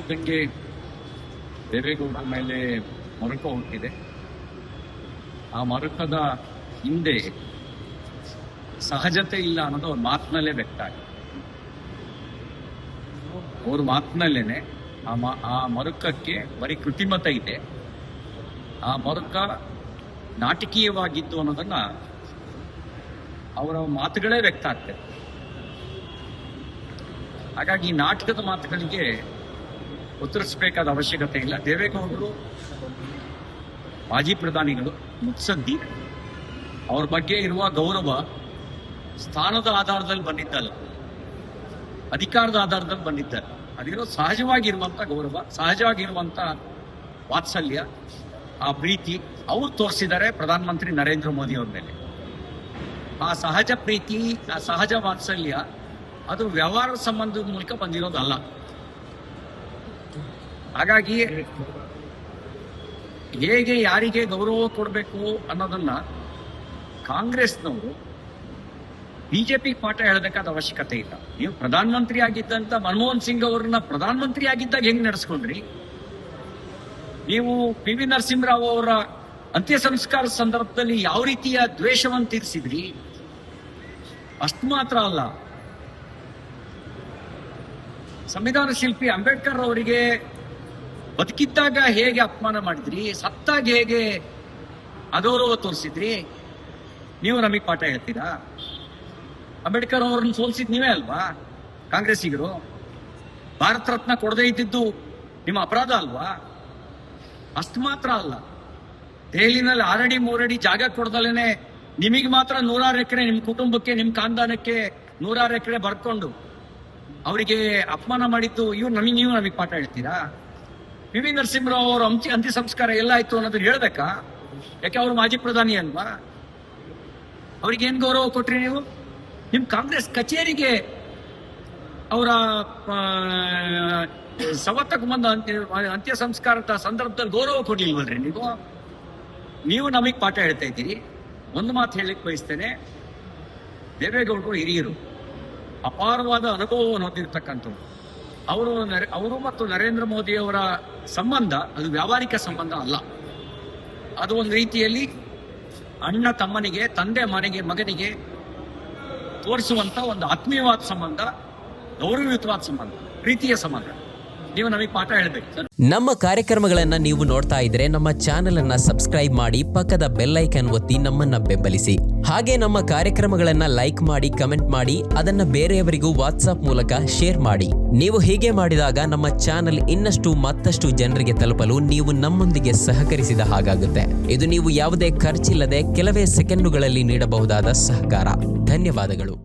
ಇದ್ದಂಗೆ ದೇವೇಗೌಡರ ಮೇಲೆ ಮರುಕ ಹುಟ್ಟಿದೆ. ಆ ಮರುಕದ ಹಿಂದೆ ಸಹಜತೆ ಇಲ್ಲ ಅನ್ನೋದು ಅವ್ರ ಮಾತಿನಲ್ಲೇ ವ್ಯಕ್ತ ಆಗಿದೆ. ಅವ್ರ ಮಾತಿನಲ್ಲೇನೆ ಆ ಮರುಕಕ್ಕೆ ಬರೀ ಕೃತಿಮತ ಇದೆ. ಆ ಮರುಕ ನಾಟಕೀಯವಾಗಿದ್ದು ಅನ್ನೋದನ್ನ ಅವರ ಮಾತುಗಳೇ ವ್ಯಕ್ತ ಆಗ್ತದೆ. ಹಾಗಾಗಿ ಈ ನಾಟಕದ ಮಾತುಗಳಿಗೆ ಉತ್ತರಿಸಬೇಕಾದ ಅವಶ್ಯಕತೆ ಇಲ್ಲ. ದೇವೇಗೌಡರು ಮಾಜಿ ಪ್ರಧಾನಿಗಳು, ಮುತ್ಸದ್ದಿ, ಅವ್ರ ಬಗ್ಗೆ ಇರುವ ಗೌರವ ಸ್ಥಾನದ ಆಧಾರದಲ್ಲಿ ಬಂದಿದ್ದಲ್ಲ, ಅಧಿಕಾರದ ಆಧಾರದಲ್ಲಿ ಬಂದಿದ್ದಲ್ಲ. ಅದಿರೋ ಸಹಜವಾಗಿರುವಂತ ಗೌರವ, ಸಹಜವಾಗಿರುವಂತ ವಾತ್ಸಲ್ಯ, ಆ ಪ್ರೀತಿ ಅವ್ರು ತೋರಿಸಿದ್ದಾರೆ ಪ್ರಧಾನಮಂತ್ರಿ ನರೇಂದ್ರ ಮೋದಿ ಅವ್ರ ಮೇಲೆ. ಆ ಸಹಜ ಪ್ರೀತಿ, ಆ ಸಹಜ ವಾತ್ಸಲ್ಯ ಅದು ವ್ಯವಹಾರ ಸಂಬಂಧದ ಮೂಲಕ ಬಂದಿರೋದಲ್ಲ. ಹಾಗಾಗಿ ಹೇಗೆ ಯಾರಿಗೆ ಗೌರವ ಕೊಡಬೇಕು ಅನ್ನೋದನ್ನ ಕಾಂಗ್ರೆಸ್ನವರು ಬಿಜೆಪಿ ಪಾಠ ಹೇಳಬೇಕಾದ ಅವಶ್ಯಕತೆ ಇಲ್ಲ. ನೀವು ಪ್ರಧಾನಮಂತ್ರಿ ಆಗಿದ್ದಂತ ಮನಮೋಹನ್ ಸಿಂಗ್ ಅವರನ್ನ ಪ್ರಧಾನಮಂತ್ರಿ ಆಗಿದ್ದಾಗ ಹೆಂಗ್ ನಡೆಸ್ಕೊಂಡ್ರಿ? ನೀವು ಪಿ.ವಿ. ನರಸಿಂಹರಾವ್ ಅವರ ಅಂತ್ಯ ಸಂಸ್ಕಾರ ಸಂದರ್ಭದಲ್ಲಿ ಯಾವ ರೀತಿಯ ದ್ವೇಷವನ್ನು ತೀರಿಸಿದ್ರಿ? ಅಷ್ಟು ಮಾತ್ರ ಅಲ್ಲ, ಸಂವಿಧಾನ ಶಿಲ್ಪಿ ಅಂಬೇಡ್ಕರ್ ಅವರಿಗೆ ಬದುಕಿದ್ದಾಗ ಹೇಗೆ ಅಪಮಾನ ಮಾಡಿದ್ರಿ, ಸತ್ತಾಗ ಹೇಗೆ ಅಗೌರವ ತೋರಿಸಿದ್ರಿ? ನೀವು ನಮಗೆ ಪಾಠ ಹೇಳ್ತೀರಾ? ಅಂಬೇಡ್ಕರ್ ಅವರನ್ನು ಸೋಲಿಸಿದ್ ನೀವೇ ಅಲ್ವಾ ಕಾಂಗ್ರೆಸ್ಸಿಗರು? ಭಾರತ ರತ್ನ ಕೊಡದೇ ಇದ್ದಿದ್ದು ನಿಮ್ಮ ಅಪರಾಧ ಅಲ್ವಾ? ಅಷ್ಟು ಮಾತ್ರ ಅಲ್ಲ, ದೆಹಲಿನಲ್ಲಿ 6 ಅಡಿ 3 ಅಡಿ ಜಾಗ ಕೊಡ್ದಲೇನೆ ನಿಮಗೆ ಮಾತ್ರ 100 ಎಕರೆ, ನಿಮ್ಮ ಕುಟುಂಬಕ್ಕೆ, ನಿಮ್ಮ ಖಾನ್ದಾನಕ್ಕೆ 100 ಎಕರೆ ಬರ್ಕೊಂಡು ಅವರಿಗೆ ಅಪಮಾನ ಮಾಡಿದ್ದು ನೀವು ನಮಗೆ ಪಾಠ ಹೇಳ್ತೀರಾ? ಪಿ.ವಿ. ನರಸಿಂಹರಾವ್ ಅವರ ಅಂತ್ಯ ಸಂಸ್ಕಾರ ಎಲ್ಲ ಆಯ್ತು ಅನ್ನೋದನ್ನ ಹೇಳ್ಬೇಕಾ? ಯಾಕೆ ಅವರು ಮಾಜಿ ಪ್ರಧಾನಿ ಅಲ್ವಾ? ಅವ್ರಿಗೆ ಏನ್ ಗೌರವ ಕೊಟ್ರಿ ನೀವು? ನಿಮ್ ಕಾಂಗ್ರೆಸ್ ಕಚೇರಿಗೆ ಅವರ ಸವತ್ತಕ್ಕೆ ಬಂದ ಅಂತ್ಯ ಸಂಸ್ಕಾರದ ಸಂದರ್ಭದಲ್ಲಿ ಗೌರವ ಕೊಡ್ಲಿಲ್ವಲ್ರಿ ನೀವು ನಮಗೆ ಪಾಠ ಹೇಳ್ತಾ ಇದ್ದೀರಿ. ಒಂದು ಮಾತು ಹೇಳಲಿಕ್ಕೆ ಬಯಸ್ತೇನೆ, ದೇವೇಗೌಡರು ಹಿರಿಯರು, ಅಪಾರವಾದ ಅನುಭವವನ್ನು ಹೊಂದಿರತಕ್ಕಂಥವ್ರು. ಅವರು ಮತ್ತು ನರೇಂದ್ರ ಮೋದಿ ಅವರ ಸಂಬಂಧ ಅದು ವ್ಯಾವಹಾರಿಕ ಸಂಬಂಧ ಅಲ್ಲ. ಅದು ಒಂದು ರೀತಿಯಲ್ಲಿ ಅಣ್ಣ ತಮ್ಮನಿಗೆ, ತಂದೆ ಮಗನಿಗೆ ತೋರಿಸುವಂತ ಒಂದು ಆತ್ಮೀಯವಾದ ಸಂಬಂಧ, ಗೌರವಯುತವಾದ ಸಂಬಂಧ, ಪ್ರೀತಿಯ ಸಂಬಂಧ. ನೀವು ನಮಗೆ ಪಾಠ ಹೇಳ್ಬೇಕು. ನಮ್ಮ ಕಾರ್ಯಕ್ರಮಗಳನ್ನ ನೀವು ನೋಡ್ತಾ ಇದ್ರೆ ನಮ್ಮ ಚಾನೆಲ್ ಅನ್ನ ಸಬ್ಸ್ಕ್ರೈಬ್ ಮಾಡಿ, ಪಕ್ಕದ ಬೆಲ್ ಐಕಾನ್ ಒತ್ತಿ ನಮ್ಮನ್ನ ಬೆಂಬಲಿಸಿ. ಹಾಗೆ ನಮ್ಮ ಕಾರ್ಯಕ್ರಮಗಳನ್ನ ಲೈಕ್ ಮಾಡಿ, ಕಮೆಂಟ್ ಮಾಡಿ, ಅದನ್ನ ಬೇರೆಯವರಿಗೂ ವಾಟ್ಸ್ಆಪ್ ಮೂಲಕ ಶೇರ್ ಮಾಡಿ. ನೀವು ಹೀಗೆ ಮಾಡಿದಾಗ ನಮ್ಮ ಚಾನೆಲ್ ಇನ್ನಷ್ಟು ಮತ್ತಷ್ಟು ಜನರಿಗೆ ತಲುಪಲು ನೀವು ನಮ್ಮೊಂದಿಗೆ ಸಹಕರಿಸಿದ ಹಾಗಾಗುತ್ತೆ. ಇದು ನೀವು ಯಾವುದೇ ಖರ್ಚಿಲ್ಲದೆ ಕೆಲವೇ ಸೆಕೆಂಡುಗಳಲ್ಲಿ ನೀಡಬಹುದಾದ ಸಹಕಾರ. ಧನ್ಯವಾದಗಳು.